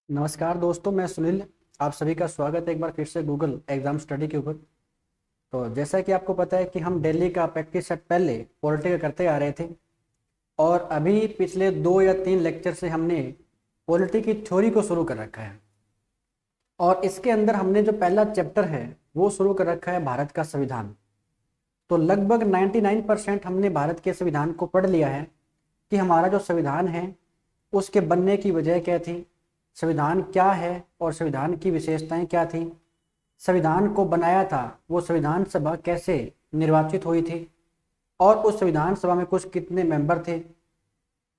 नमस्कार दोस्तों, मैं सुनील। आप सभी का स्वागत है एक बार फिर से गूगल एग्जाम स्टडी के ऊपर। तो जैसा कि आपको पता है कि हम डेली का प्रैक्टिस सेट पहले पॉलिटी का करते आ रहे थे और अभी पिछले 2 या 3 लेक्चर से हमने पॉलिटी की थ्योरी को शुरू कर रखा है। और इसके अंदर हमने जो पहला चैप्टर है वो शुरू कर रखा है भारत का संविधान। तो लगभग 99% हमने भारत के संविधान को पढ़ लिया है कि हमारा जो संविधान है उसके बनने की वजह क्या थी, संविधान क्या है और संविधान की विशेषताएं क्या थी, संविधान को बनाया था वो संविधान सभा कैसे निर्वाचित हुई थी और उस संविधान सभा में कुछ कितने मेंबर थे,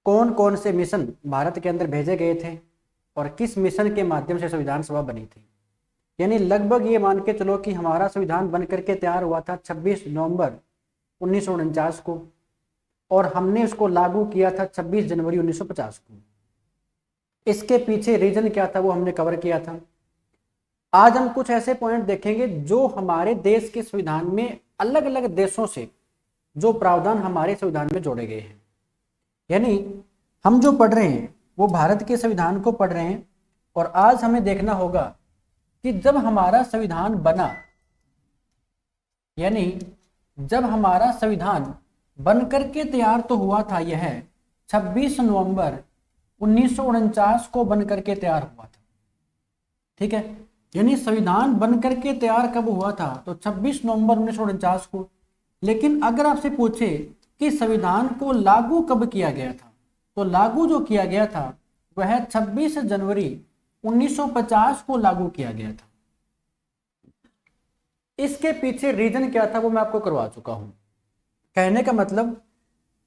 कौन कौन से मिशन भारत के अंदर भेजे गए थे और किस मिशन के माध्यम से संविधान सभा बनी थी। यानी लगभग ये मान के चलो कि हमारा संविधान बन करके तैयार हुआ था 26 नवंबर 1949 को और हमने उसको लागू किया था 26 जनवरी 1950 को। इसके पीछे रीजन क्या था वो हमने कवर किया था। आज हम कुछ ऐसे पॉइंट देखेंगे जो हमारे देश के संविधान में अलग अलग देशों से जो प्रावधान हमारे संविधान में जोड़े गए हैं। यानी हम जो पढ़ रहे हैं वो भारत के संविधान को पढ़ रहे हैं और आज हमें देखना होगा कि जब हमारा संविधान बना, यानी जब हमारा संविधान बनकर के तैयार तो हुआ था, यह 26 नवंबर 1949 को बनकर के तैयार हुआ था। ठीक है, यानी संविधान बनकर के तैयार कब हुआ था तो 26 नवंबर 1949 को। लेकिन अगर आपसे पूछे कि संविधान को लागू कब किया गया था तो लागू जो किया गया था वह 26 जनवरी 1950 को लागू किया गया था। इसके पीछे रीजन क्या था वो मैं आपको करवा चुका हूं। कहने का मतलब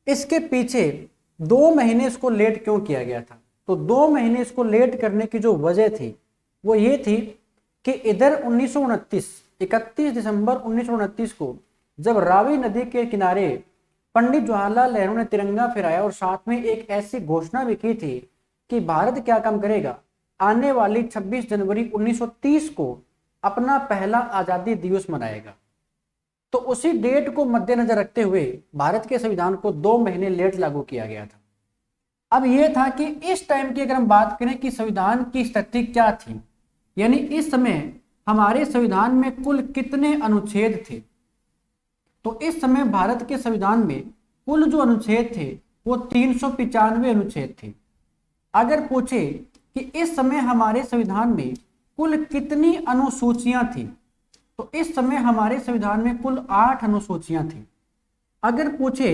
इसके पीछे 2 महीने इसको लेट क्यों किया गया था, तो 2 महीने इसको लेट करने की जो वजह थी वो ये थी कि इधर 31 दिसंबर 1929 को जब रावी नदी के किनारे पंडित जवाहरलाल नेहरू ने तिरंगा फहराया और साथ में एक ऐसी घोषणा भी की थी कि भारत क्या काम करेगा, आने वाली 26 जनवरी 1930 को अपना पहला आजादी दिवस मनाएगा। तो उसी डेट को मद्देनजर रखते हुए भारत के संविधान को 2 महीने लेट लागू किया गया था। अब यह था कि इस टाइम की अगर हम बात करें कि संविधान की स्थिति क्या थी, यानी इस समय हमारे संविधान में कुल कितने अनुच्छेद थे, तो इस समय भारत के संविधान में कुल जो अनुच्छेद थे वो 395 अनुच्छेद थे। अगर पूछे कि इस समय हमारे संविधान में कुल कितनी अनुसूचियां थी तो इस समय हमारे संविधान में कुल 8 अनुसूचियां थी। अगर पूछे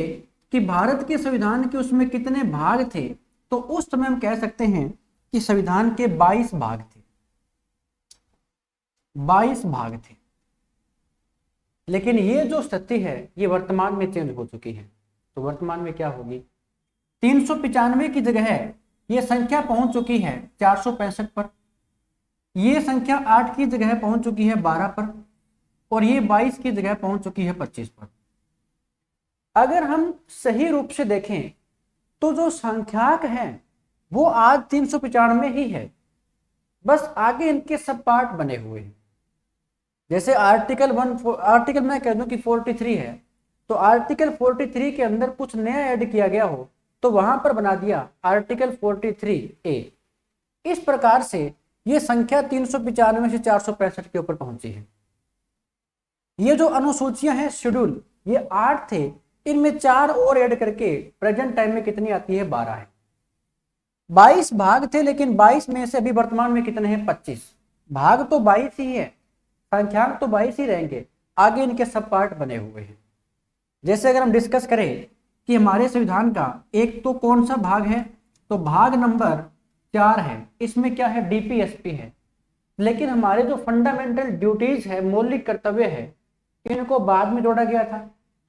कि भारत के संविधान के उसमें कितने भाग थे तो उस समय हम कह सकते हैं कि संविधान के 22 भाग थे, 22 भाग थे। लेकिन ये जो स्थिति है ये वर्तमान में चेंज हो चुकी है। तो वर्तमान में क्या होगी, 395 की जगह ये संख्या पहुंच चुकी है 465 पर, ये संख्या 8 की जगह पहुंच चुकी है 12 पर और ये 22 की जगह पहुंच चुकी है 25 पर। अगर हम सही रूप से देखें तो जो संख्याक है वो आज 395 ही है, बस आगे इनके सब पार्ट बने हुए हैं। जैसे आर्टिकल मैं कह दूं कि 43 है तो आर्टिकल 43 के अंदर कुछ नया ऐड किया गया हो तो वहां पर बना दिया आर्टिकल 43A। इस प्रकार से ये संख्या 395 से 465 के ऊपर पहुंची है। ये जो अनुसूचियां हैं शेड्यूल ये 8 थे, इनमें 4 और ऐड करके प्रेजेंट टाइम में कितनी आती है 12 है। 22 भाग थे लेकिन 22 में से अभी वर्तमान में कितने हैं 25। भाग तो 22 ही है, संख्याक तो 22 ही रहेंगे, आगे इनके सब पार्ट बने हुए हैं। जैसे अगर हम डिस्कस करें कि हमारे संविधान का एक तो कौन सा भाग है तो भाग नंबर 4 है, इसमें क्या है डीपीएसपी है। लेकिन हमारे जो फंडामेंटल ड्यूटीज है, मौलिक कर्तव्य है, इनको बाद में जोड़ा गया था।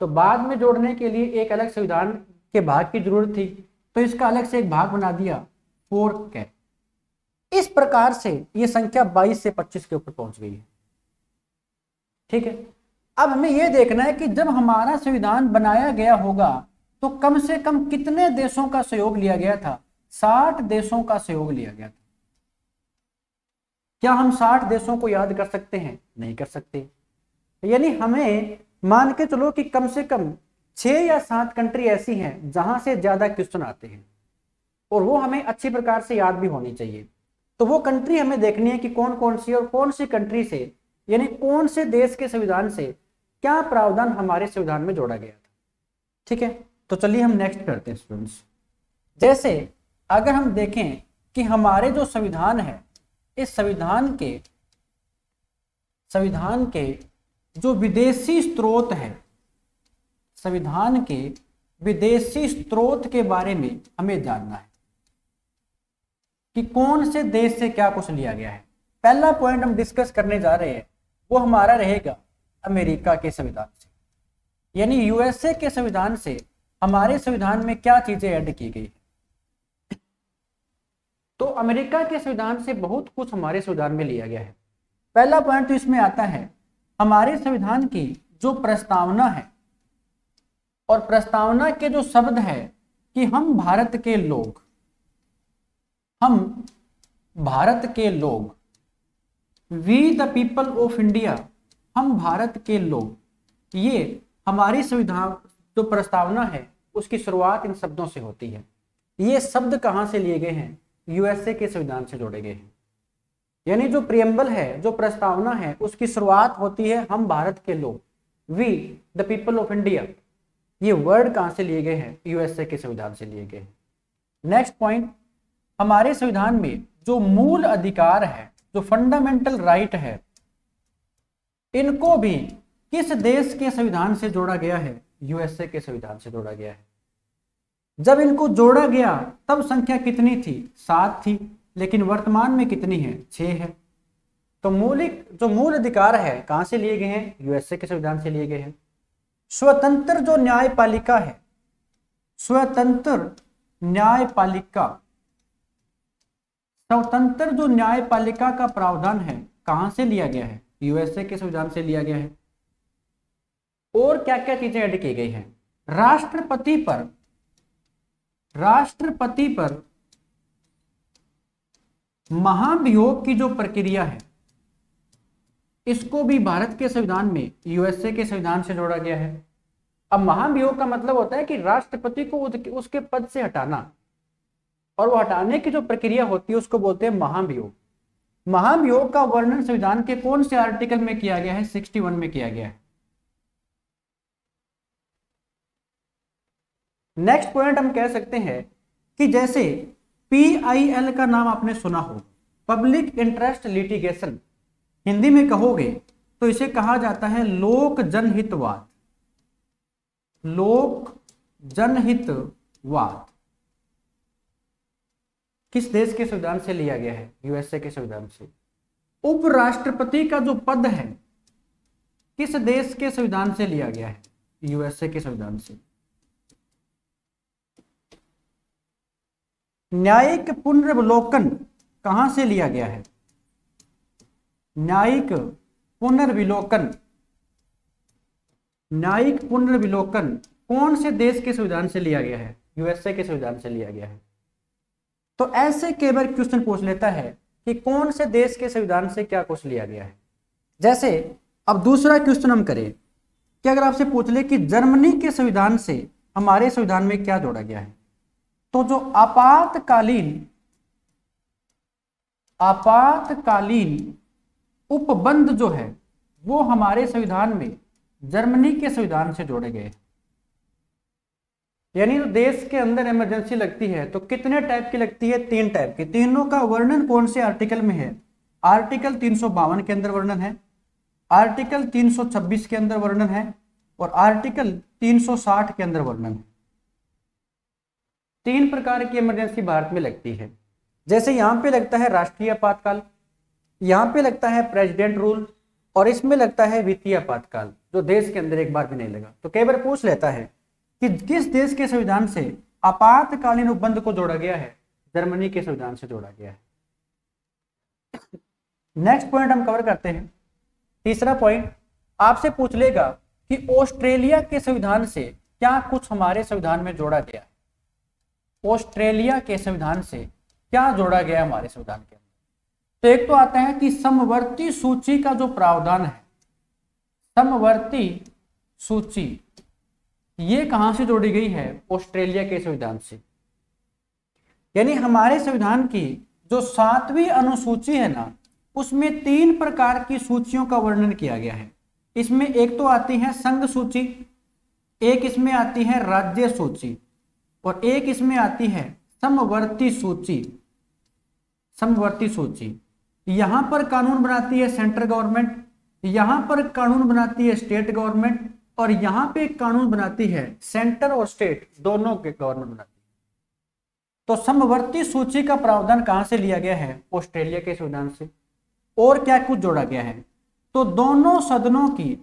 तो बाद में जोड़ने के लिए एक अलग संविधान के भाग की जरूरत थी तो इसका अलग से एक भाग बना दिया 4 कैप। इस प्रकार से ये संख्या 22 से 25 के ऊपर पहुंच गई है। ठीक है, अब हमें यह देखना है कि जब हमारा संविधान बनाया गया होगा तो कम से कम कितने देशों का सहयोग लिया गया था। 60 देशों का सहयोग लिया गया था। क्या हम 60 देशों को याद कर सकते हैं? नहीं कर सकते। यानी हमें मान के चलो कि कम से कम 6 या 7 कंट्री ऐसी हैं जहां से ज्यादा क्वेश्चन आते हैं और वो हमें अच्छी प्रकार से याद भी होनी चाहिए। तो वो कंट्री हमें देखनी है कि कौन कौन सी और कौन सी कंट्री से, यानी कौन से देश के संविधान से क्या प्रावधान हमारे संविधान में जोड़ा गया था। ठीक है, तो चलिए हम नेक्स्ट करते हैं स्टूडेंट्स। जैसे अगर हम देखें कि हमारे जो संविधान है, इस संविधान के जो विदेशी स्रोत है, संविधान के विदेशी स्रोत के बारे में हमें जानना है कि कौन से देश से क्या कुछ लिया गया है। पहला पॉइंट हम डिस्कस करने जा रहे हैं वो हमारा रहेगा अमेरिका के संविधान से, यानी यूएसए के संविधान से हमारे संविधान में क्या चीजें ऐड की गई है। तो अमेरिका के संविधान से बहुत कुछ हमारे संविधान में लिया गया है। पहला पॉइंट तो इसमें आता है हमारे संविधान की जो प्रस्तावना है, और प्रस्तावना के जो शब्द है कि हम भारत के लोग, we the people of India, हम भारत के लोग, ये हमारी संविधान जो प्रस्तावना है उसकी शुरुआत इन शब्दों से होती है। ये शब्द कहां से लिए गए हैं? यूएसए के संविधान से जोड़े गए हैं। यानी जो प्रियम्बल है, जो प्रस्तावना है, उसकी शुरुआत होती है हम भारत के लोग, we the people of India. ये वर्ड कहां से लिए गए हैं? यूएसए के संविधान से लिए गए हैं। नेक्स्ट पॉइंट, हमारे संविधान में जो मूल अधिकार है, जो फंडामेंटल राइट है, इनको भी किस देश के संविधान से जोड़ा गया है? यूएसए के संविधान से जोड़ा गया है। जब इनको जोड़ा गया तब संख्या कितनी थी? 7 थी, लेकिन वर्तमान में कितनी है? 6 है। तो जो मूल अधिकार है कहां से लिए गए हैं? यूएसए के संविधान से लिए गए हैं। स्वतंत्र जो न्यायपालिका है, स्वतंत्र जो न्यायपालिका का प्रावधान है कहां से लिया गया है? यूएसए के संविधान से लिया गया है। और क्या क्या चीजें ऐड की गई हैं? राष्ट्रपति पर महाभियोग की जो प्रक्रिया है, इसको भी भारत के संविधान में यूएसए के संविधान से जोड़ा गया है। अब महाभियोग का मतलब होता है कि राष्ट्रपति को उसके पद से हटाना, और वो हटाने की जो प्रक्रिया होती है उसको बोलते हैं महाभियोग। महाभियोग का वर्णन संविधान के कौन से आर्टिकल में किया गया है? 61 में किया गया है। नेक्स्ट पॉइंट हम कह सकते हैं कि जैसे PIL का नाम आपने सुना हो, पब्लिक इंटरेस्ट लिटिगेशन, हिंदी में कहोगे तो इसे कहा जाता है लोक जनहितवाद। लोक जनहितवाद किस देश के संविधान से लिया गया है? यूएसए के संविधान से। उपराष्ट्रपति का जो पद है किस देश के संविधान से लिया गया है? यूएसए के संविधान से। न्यायिक पुनर्विलोकन कहां से लिया गया है? न्यायिक पुनर्विलोकन कौन से देश के संविधान से लिया गया है? यूएसए के संविधान से लिया गया है। तो ऐसे कई बार क्वेश्चन पूछ लेता है कि कौन से देश के संविधान से क्या कुछ लिया गया है। जैसे अब दूसरा क्वेश्चन हम करें कि अगर आपसे पूछ ले कि जर्मनी के संविधान से हमारे संविधान में क्या जोड़ा गया है, तो जो आपातकालीन उपबंध जो है वो हमारे संविधान में जर्मनी के संविधान से जोड़े गए। यानी तो देश के अंदर इमरजेंसी लगती है तो कितने टाइप की लगती है? 3 टाइप की। तीनों का वर्णन कौन से आर्टिकल में है? आर्टिकल 352 के अंदर वर्णन है, आर्टिकल 326 के अंदर वर्णन है, और आर्टिकल 360 के अंदर वर्णन है। 3 प्रकार की इमरजेंसी भारत में लगती है। जैसे यहां पे लगता है राष्ट्रीय आपातकाल, यहां पे लगता है प्रेसिडेंट रूल, और इसमें लगता है वित्तीय आपातकाल, जो देश के अंदर एक बार भी नहीं लगा। तो कई बार पूछ लेता है कि किस देश के संविधान से आपातकालीन उपबंध को जोड़ा गया है? जर्मनी के संविधान से जोड़ा गया है। नेक्स्ट पॉइंट हम कवर करते हैं। तीसरा पॉइंट आपसे पूछ लेगा कि ऑस्ट्रेलिया के संविधान से क्या कुछ हमारे संविधान में जोड़ा गया है? ऑस्ट्रेलिया के संविधान से क्या जोड़ा गया हमारे संविधान के अंदर? तो एक तो आता है कि समवर्ती सूची का जो प्रावधान है, समवर्ती सूची, ये कहां से जोड़ी गई है? ऑस्ट्रेलिया के संविधान से। यानी हमारे संविधान की जो 7वीं अनुसूची है ना, उसमें 3 प्रकार की सूचियों का वर्णन किया गया है। इसमें एक तो आती है संघ सूची, एक इसमें आती है राज्य सूची, और एक इसमें आती है समवर्ती सूची। समवर्ती सूची, यहां पर कानून बनाती है सेंट्रल गवर्नमेंट, यहां पर कानून बनाती है स्टेट गवर्नमेंट, और यहां पे कानून बनाती है सेंटर और स्टेट दोनों के गवर्नमेंट बनाती है। तो समवर्ती सूची का प्रावधान कहां से लिया गया है? ऑस्ट्रेलिया के संविधान से। और क्या कुछ जोड़ा गया है? तो दोनों सदनों की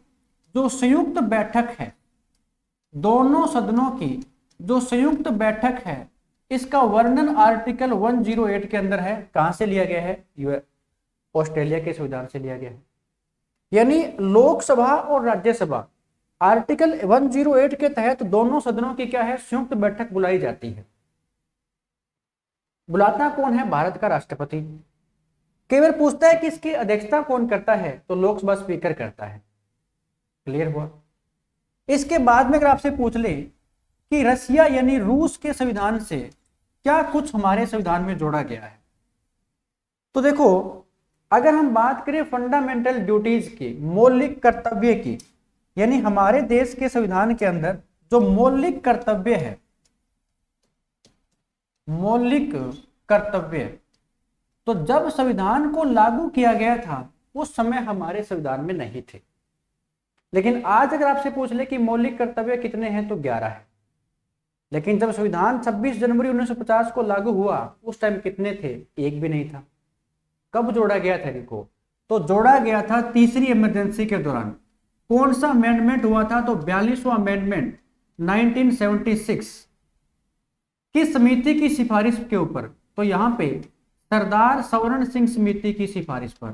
जो संयुक्त बैठक है, दोनों सदनों की जो संयुक्त बैठक है, इसका वर्णन आर्टिकल 108 के अंदर है। कहां से लिया गया है? ऑस्ट्रेलिया के संविधान से लिया गया है। यानी लोकसभा और राज्यसभा आर्टिकल 108 के तहत दोनों सदनों की क्या है? संयुक्त बैठक बुलाई जाती है। बुलाता कौन है? भारत का राष्ट्रपति। केवल पूछता है कि इसकी अध्यक्षता कौन करता है? तो लोकसभा स्पीकर करता है। क्लियर हुआ? इसके बाद में अगर आपसे पूछ ले कि रसिया यानी रूस के संविधान से क्या कुछ हमारे संविधान में जोड़ा गया है, तो देखो, अगर हम बात करें फंडामेंटल ड्यूटीज की, मौलिक कर्तव्य की, यानी हमारे देश के संविधान के अंदर जो मौलिक कर्तव्य है, मौलिक कर्तव्य, तो जब संविधान को लागू किया गया था उस समय हमारे संविधान में नहीं थे। लेकिन आज अगर आपसे पूछ ले कि मौलिक कर्तव्य कितने हैं, तो 11 है। लेकिन जब संविधान 26 जनवरी 1950 को लागू हुआ उस टाइम कितने थे? एक भी नहीं था। कब जोड़ा गया था इनको? तो जोड़ा गया था तीसरी इमरजेंसी के दौरान। कौन सा अमेंडमेंट हुआ था? तो 42वां अमेंडमेंट 1976। किस समिति की सिफारिश के ऊपर? तो यहां पे सरदार सवर्ण सिंह समिति की सिफारिश पर,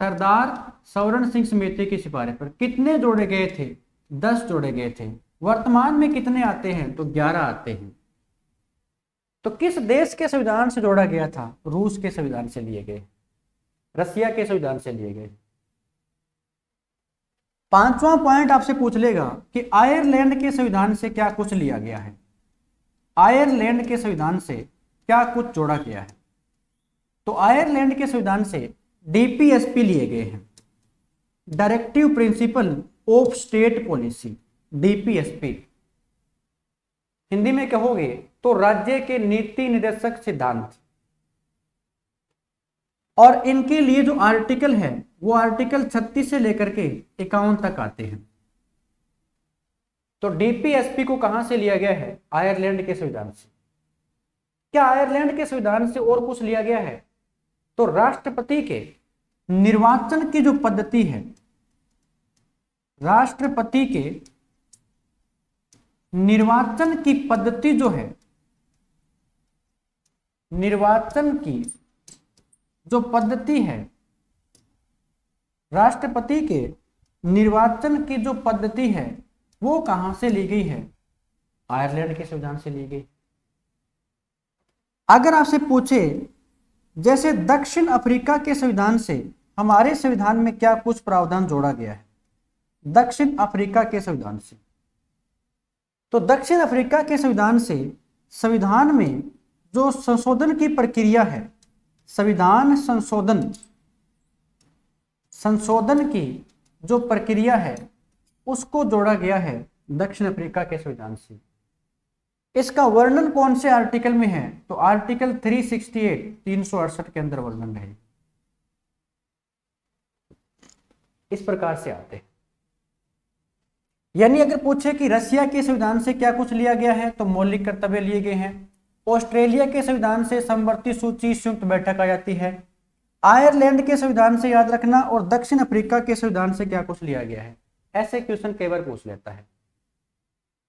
सरदार सवर्ण सिंह समिति की सिफारिश पर। कितने जोड़े गए थे? 10 जोड़े गए थे। वर्तमान में कितने आते हैं? तो 11 आते हैं। तो किस देश के संविधान से जोड़ा गया था? रूस के संविधान से लिए गए, रसिया के संविधान से लिए गए। 5वां पॉइंट आपसे पूछ लेगा कि आयरलैंड के संविधान से क्या कुछ लिया गया है? आयरलैंड के संविधान से क्या कुछ जोड़ा गया है? तो आयरलैंड के संविधान से डीपीएसपी लिए गए हैं, directive principle of state policy, DPSP. Hindi में कहोगे तो राज्य के नीति निर्देशक सिद्धांत। और इनके लिए जो आर्टिकल है वो आर्टिकल 36 से लेकर के 51 तक आते हैं। तो डीपीएसपी को कहां से लिया गया है? आयरलैंड के संविधान से। क्या आयरलैंड के संविधान से और कुछ लिया गया है? तो राष्ट्रपति के निर्वाचन की जो पद्धति है, राष्ट्रपति के निर्वाचन की पद्धति जो है, निर्वाचन की जो पद्धति है, राष्ट्रपति के निर्वाचन की जो पद्धति है वो कहां से ली गई है? आयरलैंड के संविधान से ली गई। अगर आपसे पूछे जैसे दक्षिण अफ्रीका के संविधान से हमारे संविधान में क्या कुछ प्रावधान जोड़ा गया है? दक्षिण अफ्रीका के संविधान से, तो दक्षिण अफ्रीका के संविधान से संविधान में जो संशोधन की प्रक्रिया है, संविधान संशोधन की जो प्रक्रिया है उसको जोड़ा गया है दक्षिण अफ्रीका के संविधान से। इसका वर्णन कौन से आर्टिकल में है? तो आर्टिकल 368 के अंदर वर्णन है। इस प्रकार से आते हैं। यानी अगर पूछे कि रसिया के संविधान से क्या कुछ लिया गया है, तो मौलिक कर्तव्य लिए गए हैं। ऑस्ट्रेलिया के संविधान से समवर्ती सूची संयुक्त बैठक आ जाती है। आयरलैंड के संविधान से याद रखना, और दक्षिण अफ्रीका के संविधान से क्या कुछ लिया गया है। ऐसे क्वेश्चन कई बार पूछ लेता है।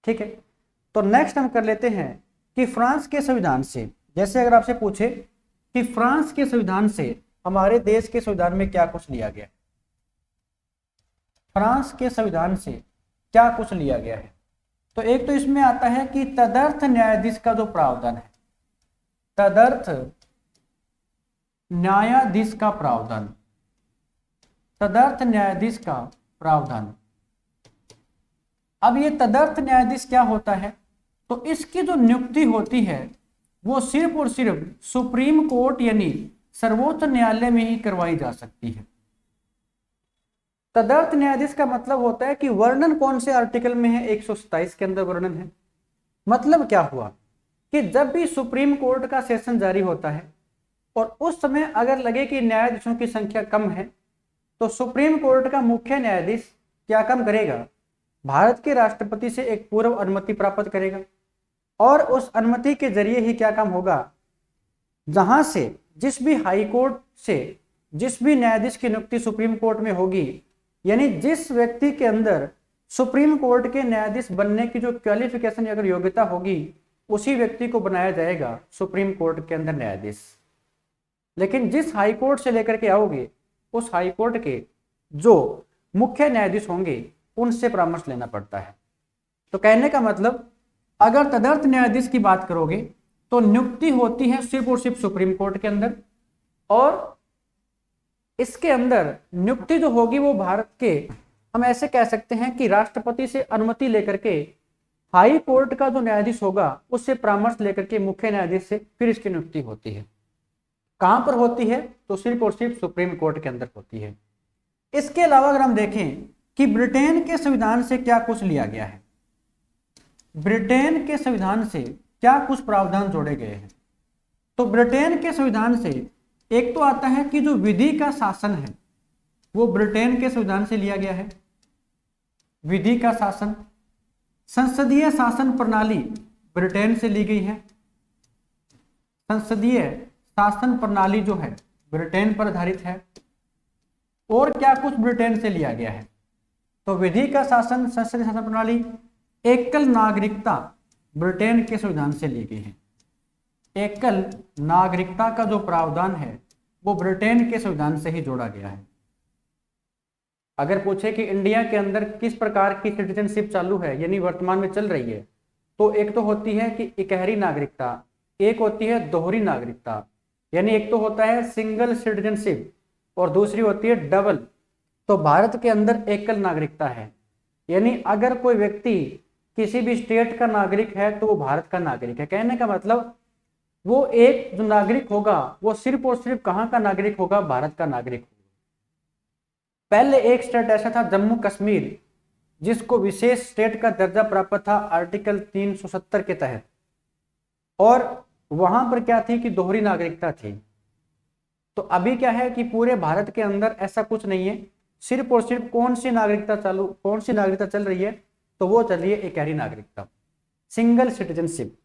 ठीक है, तो नेक्स्ट हम कर लेते हैं कि फ्रांस के संविधान से, जैसे अगर आपसे पूछे कि फ्रांस के संविधान से हमारे देश के संविधान में क्या कुछ लिया गया, फ्रांस के संविधान से क्या कुछ लिया गया है, तो एक तो इसमें आता है कि तदर्थ न्यायाधीश का जो प्रावधान है, तदर्थ न्यायाधीश का प्रावधान, तदर्थ न्यायाधीश का प्रावधान। अब ये तदर्थ न्यायाधीश क्या होता है? तो इसकी जो नियुक्ति होती है वो सिर्फ और सिर्फ सुप्रीम कोर्ट यानी सर्वोच्च न्यायालय में ही करवाई जा सकती है। तदर्थ न्यायाधीश का मतलब होता है कि वर्णन कौन से आर्टिकल में है, 127 के अंदर वर्णन है। मतलब क्या हुआ कि जब भी सुप्रीम कोर्ट का सेशन जारी होता है और उस समय अगर लगे कि न्यायाधीशों की संख्या कम है, तो सुप्रीम कोर्ट का मुख्य न्यायाधीश क्या काम करेगा, भारत के राष्ट्रपति से एक पूर्व अनुमति प्राप्त करेगा और उस अनुमति के जरिए ही क्या काम होगा, जहां से जिस भी हाई कोर्ट से जिस भी न्यायाधीश की नियुक्ति सुप्रीम कोर्ट में होगी, यानी जिस व्यक्ति के अंदर सुप्रीम कोर्ट के न्यायाधीश बनने की जो क्वालिफिकेशन अगर योग्यता होगी, उसी व्यक्ति को बनाया जाएगा सुप्रीम कोर्ट के अंदर न्यायाधीश। लेकिन जिस हाई कोर्ट से लेकर के आओगे, उस हाई कोर्ट के जो मुख्य न्यायाधीश होंगे उनसे परामर्श लेना पड़ता है। तो कहने का मतलब, अगर तदर्थ न्यायाधीश की बात करोगे तो नियुक्ति होती है सिर्फ और सिर्फ सुप्रीम कोर्ट के अंदर, और इसके अंदर नियुक्ति जो होगी वो भारत के, हम ऐसे कह सकते हैं कि राष्ट्रपति से अनुमति लेकर के हाई कोर्ट का जो न्यायाधीश होगा उससे परामर्श लेकर के मुख्य न्यायाधीश से फिर इसकी नियुक्ति होती है। कहां पर होती है, तो सिर्फ और सिर्फ सुप्रीम कोर्ट के अंदर होती है। इसके अलावा अगर हम देखें कि ब्रिटेन के संविधान से क्या कुछ लिया गया है, ब्रिटेन के संविधान से क्या कुछ प्रावधान जोड़े गए हैं, तो ब्रिटेन के संविधान से एक तो आता है कि जो विधि का शासन है वो ब्रिटेन के संविधान से लिया गया है, विधि का शासन। संसदीय शासन प्रणाली ब्रिटेन से ली गई है, संसदीय शासन प्रणाली जो है ब्रिटेन पर आधारित है। और क्या कुछ ब्रिटेन से लिया गया है, तो विधि का शासन, संसदीय शासन प्रणाली, एकल नागरिकता ब्रिटेन के संविधान से ली गई है। एकल नागरिकता का जो प्रावधान है वो ब्रिटेन के संविधान से ही जोड़ा गया है। अगर पूछे कि इंडिया के अंदर किस प्रकार की सिटीजनशिप चालू है, यानी वर्तमान में चल रही है, तो एक तो होती है कि इकहरी नागरिकता, एक होती है दोहरी नागरिकता, यानी एक तो होता है सिंगल सिटीजनशिप और दूसरी होती है डबल। तो भारत के अंदर एकल नागरिकता है, यानी अगर कोई व्यक्ति किसी भी स्टेट का नागरिक है तो वो भारत का नागरिक है। कहने का मतलब वो एक जो नागरिक होगा वो सिर्फ और सिर्फ कहां का नागरिक होगा, भारत का नागरिक होगा। पहले एक स्टेट ऐसा था जम्मू कश्मीर, जिसको विशेष स्टेट का दर्जा प्राप्त था आर्टिकल 370 के तहत, और वहां पर क्या थी कि दोहरी नागरिकता थी। तो अभी क्या है कि पूरे भारत के अंदर ऐसा कुछ नहीं है, सिर्फ और सिर्फ कौन सी नागरिकता चल रही है, तो वो चल रही है इकहरी नागरिकता, सिंगल सिटीजनशिप,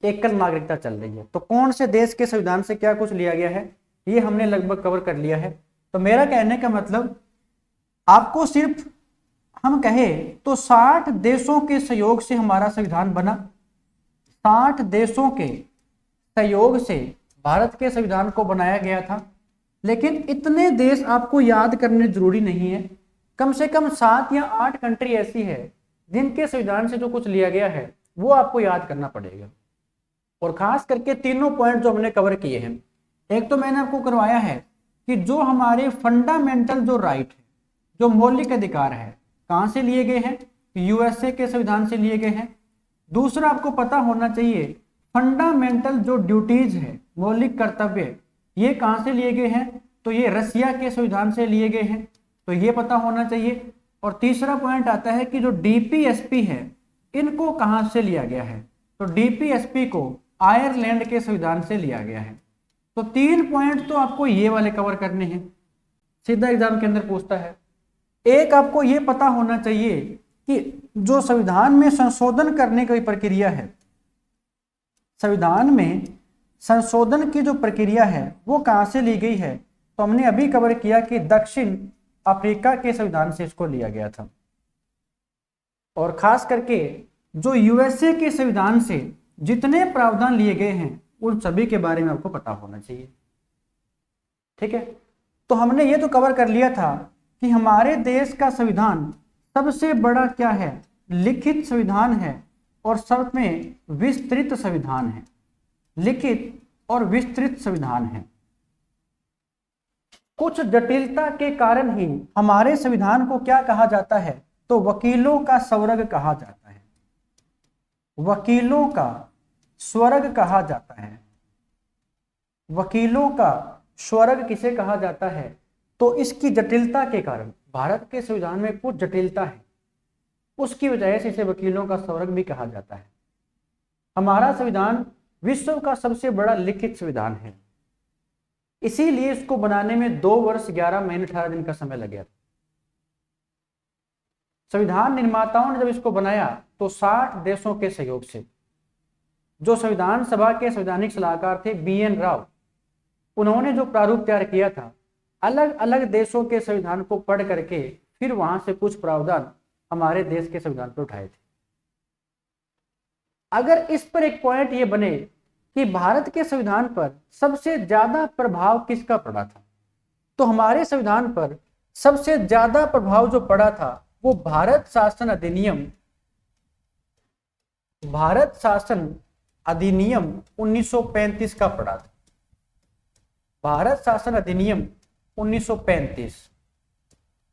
एकल नागरिकता चल रही है। तो कौन से देश के संविधान से क्या कुछ लिया गया है ये हमने लगभग कवर कर लिया है। तो मेरा कहने का मतलब, आपको सिर्फ हम कहें तो 60 देशों के सहयोग से हमारा संविधान बना, 60 देशों के सहयोग से भारत के संविधान को बनाया गया था। लेकिन इतने देश आपको याद करने जरूरी नहीं है, कम से कम 7 या 8 कंट्री ऐसी है जिनके संविधान से जो कुछ लिया गया है वो आपको याद करना पड़ेगा। और खास करके तीनों पॉइंट जो हमने कवर किए हैं, एक तो मैंने आपको करवाया है कि जो हमारे फंडामेंटल जो राइट है, जो मौलिक अधिकार है, कहां से लिए गए हैं, यूएसए के संविधान से लिए गए हैं। दूसरा आपको पता होना चाहिए फंडामेंटल जो ड्यूटीज है, मौलिक कर्तव्य, ये कहां से लिए गए हैं, तो ये रसिया के संविधान से लिए गए हैं, तो ये पता होना चाहिए। और तीसरा पॉइंट आता है कि जो डीपीएसपी है इनको कहां से लिया गया है, तो डीपीएसपी को आयरलैंड के संविधान से लिया गया है। तो 3 पॉइंट तो आपको ये वाले कवर करने हैं, सीधा एग्जाम के अंदर पूछता है। एक आपको ये पता होना चाहिए कि जो संविधान में संशोधन करने की प्रक्रिया है, संविधान में संशोधन की जो प्रक्रिया है वो कहां से ली गई है, तो हमने अभी कवर किया कि दक्षिण अफ्रीका के संविधान से इसको लिया गया था। और खास करके जो यूएसए के संविधान से जितने प्रावधान लिए गए हैं उन सभी के बारे में आपको पता होना चाहिए। ठीक है, तो हमने ये तो कवर कर लिया था कि हमारे देश का संविधान सबसे बड़ा क्या है, लिखित संविधान है और सब में विस्तृत संविधान है, लिखित और विस्तृत संविधान है। कुछ जटिलता के कारण ही हमारे संविधान को क्या कहा जाता है, तो वकीलों का स्वर्ग कहा जाता है। वकीलों का स्वर्ग कहा जाता है? वकीलों का स्वर्ग किसे कहा जाता है? तो इसकी जटिलता के कारण, भारत के संविधान में कुछ जटिलता है, उसकी वजह से इसे वकीलों का स्वर्ग भी कहा जाता है। हमारा संविधान विश्व का सबसे बड़ा लिखित संविधान है, इसीलिए इसको बनाने में 2 वर्ष 11 महीने 18 दिन का समय लग गया था। संविधान निर्माताओं ने जब इसको बनाया तो 60 देशों के सहयोग से, जो संविधान सभा के संवैधानिक सलाहकार थे BN राव, उन्होंने जो प्रारूप तैयार किया था, अलग अलग देशों के संविधान को पढ़ करके फिर वहां से कुछ प्रावधान हमारे देश के संविधान पर उठाए थे। अगर इस पर एक पॉइंट ये बने कि भारत के संविधान पर सबसे ज्यादा प्रभाव किसका पड़ा था, तो हमारे संविधान पर सबसे ज्यादा प्रभाव जो पड़ा था वो भारत शासन अधिनियम 1935 का पड़ा था। भारत शासन अधिनियम 1935,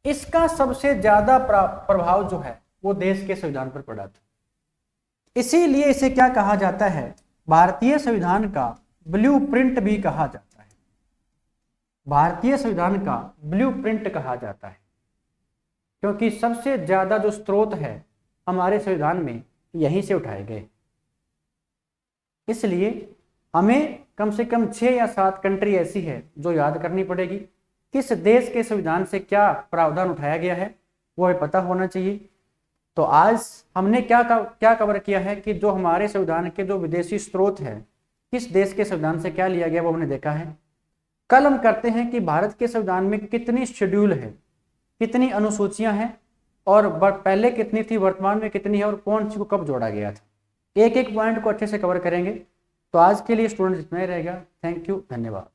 इसका सबसे ज्यादा प्रभाव जो है वो देश के संविधान पर पड़ा था। इसीलिए इसे क्या कहा जाता है? भारतीय संविधान का ब्लूप्रिंट भी कहा जाता है। भारतीय संविधान का ब्लूप्रिंट कहा जाता है क्योंकि सबसे ज्यादा जो स्रोत है हमारे संविधान में यहीं से उठाए गए। इसलिए हमें कम से कम 6 या 7 कंट्री ऐसी है जो याद करनी पड़ेगी। किस देश के संविधान से क्या प्रावधान उठाया गया है वो हमें पता होना चाहिए। तो आज हमने क्या कवर किया है कि जो हमारे संविधान के जो विदेशी स्रोत है, किस देश के संविधान से क्या लिया गया वो हमने देखा है। कल हम करते हैं कि भारत के संविधान में कितनी शेड्यूल है, कितनी अनुसूचियां हैं, और पहले कितनी थी, वर्तमान में कितनी है, और कौन सी को कब जोड़ा गया था। एक एक पॉइंट को अच्छे से कवर करेंगे। तो आज के लिए स्टूडेंट इतना ही रहेगा। थैंक यू, धन्यवाद।